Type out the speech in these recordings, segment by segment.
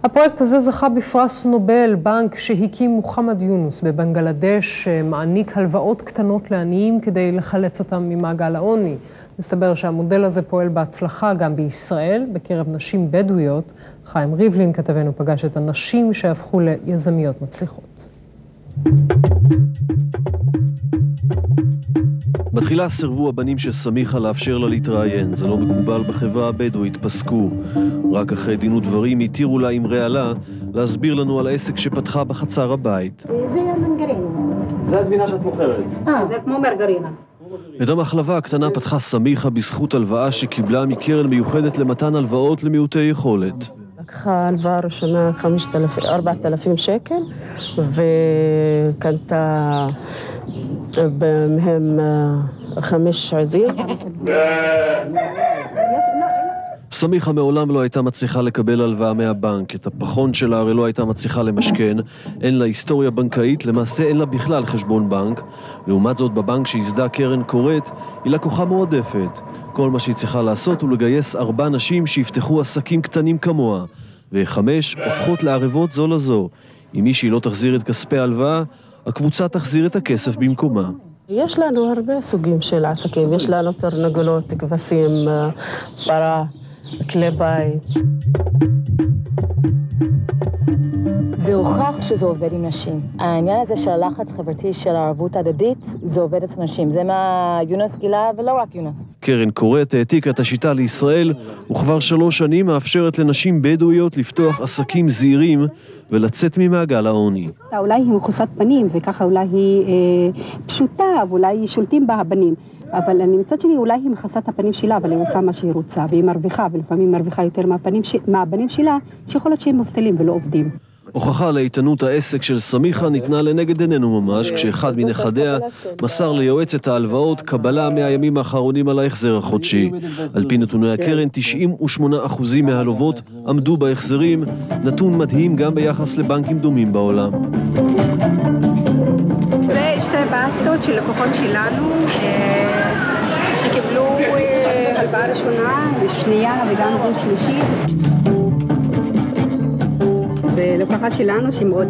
הפרויקט הזה זכה בפרס נובל. בנק שהקים מוחמד יונס בבנגלדש מעניק הלוואות קטנות לעניים כדי לחלץ אותם ממעגל העוני. מסתבר שהמודל הזה פועל בהצלחה גם בישראל, בקרב נשים בדואיות. חיים ריבלין כתבנו פגש את הנשים שהפכו ליזמיות מצליחות. בתחילה סרבו הבנים של סמיחה לאפשר לה להתראיין. זה לא מקובל בחברה הבדואית, פסקו. רק אחרי דין ודברים התירו לה עם רעלה להסביר לנו על העסק שפתחה בחצר הבית. זה מרגרינה. זה הגבינה שאת מוכרת. זה כמו מרגרינה. את המחלבה הקטנה פתחה סמיחה בזכות הלוואה שקיבלה מקרן מיוחדת למתן הלוואות למיעוטי יכולת. לקחה הלוואה ראשונה 4,000 שקל וקנתה מהם 5 עזים. סמיחה מעולם לא הייתה מצליחה לקבל הלוואה מהבנק. את הפחון שלה הרי לא הייתה מצליחה למשכן. אין לה היסטוריה בנקאית, למעשה אין לה בכלל חשבון בנק. לעומת זאת, בבנק שיסדה קרן קוראת, היא לקוחה מועדפת. כל מה שהיא צריכה לעשות הוא לגייס 4 נשים שיפתחו עסקים קטנים כמוה, ו5 הופכות לערבות זו לזו. אם מישהי לא תחזיר את כספי ההלוואה, הקבוצה תחזיר את הכסף במקומה. יש לנו הרבה סוגים של עסקים. יש לנו תרנגולות, כבשים, פרה, כלי בית. זה הוכח שזה עובד עם נשים. העניין הזה של הלחץ חברתי של הערבות הדדית, זה עובד אצל נשים. זה מה יונס גילה ולא רק יונס. קרן קוראת העתיקה את השיטה לישראל, וכבר 3 שנים מאפשרת לנשים בדואיות לפתוח עסקים זעירים ולצאת ממעגל העוני. אולי היא מכוסת פנים, וככה אולי היא פשוטה, ואולי שולטים בה הבנים. אבל אני מצד שני, אולי היא מכסת הפנים שלה, אבל היא עושה מה שהיא רוצה, והיא מרוויחה, ולפעמים מרוויחה יותר מהבנים שלה, שיכול להיות שהם מובטלים ולא עובדים. הוכחה לאיתנות העסק של סמיחה ניתנה לנגד עינינו ממש, כשאחד מנכדיה מסר ליועצת ההלוואות קבלה מהימים האחרונים על ההחזר החודשי. על פי נתוני הקרן, 98% מהלוות עמדו בהחזרים, נתון מדהים גם ביחס לבנקים דומים בעולם. זה 2 באסטות של לקוחות שלנו, שקיבלו הלוואה ראשונה, שנייה וגם זאת שלישית. זה לקוחה שלנו שהיא מאוד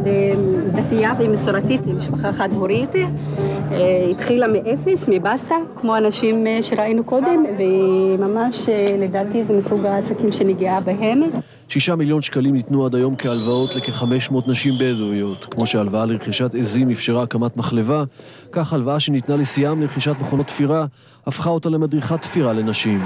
דתייה ומסורתית, משפחה חד-הורית. התחילה מאפס, מבסטה, כמו אנשים שראינו קודם, וממש לדעתי זה מסוג העסקים שנגעה בהם. 6 מיליון שקלים ניתנו עד היום כהלוואות לכ-500 נשים בדואיות. כמו שהלוואה לרכישת עזים אפשרה הקמת מחלבה, כך הלוואה שניתנה לסיאם לרכישת מכונות תפירה, הפכה אותה למדריכת תפירה לנשים.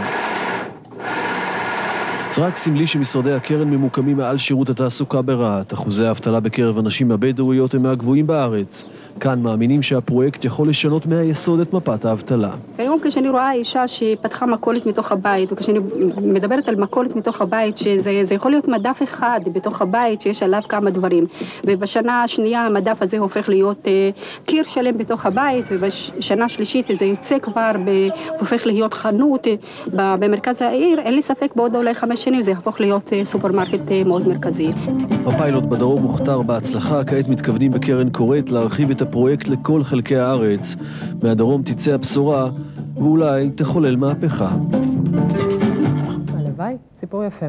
זה רק סמלי שמשרדי הקרן ממוקמים מעל שירות התעסוקה ברהט. אחוזי האבטלה בקרב הנשים הבדואיות הם מהגבוהים בארץ. כאן מאמינים שהפרויקט יכול לשנות מהיסוד את מפת האבטלה. היום כשאני רואה אישה שפתחה מכולת מתוך הבית, וכשאני מדברת על מכולת מתוך הבית, שזה יכול להיות מדף אחד בתוך הבית שיש עליו כמה דברים, ובשנה השנייה המדף הזה הופך להיות קיר שלם בתוך הבית, ובשנה השלישית זה יוצא כבר והופך להיות חנות במרכז העיר. אין לי ספק בעוד אולי 5 שנים זה יהפוך להיות סופרמרקט מאוד מרכזי. הפיילוט בדרום מוכתר בהצלחה, כעת מתכוונים בקרן קוראת להרחיב את הפרויקט לכל חלקי הארץ. מהדרום תצא הבשורה ואולי תחולל מהפכה. הלוואי, סיפור יפה.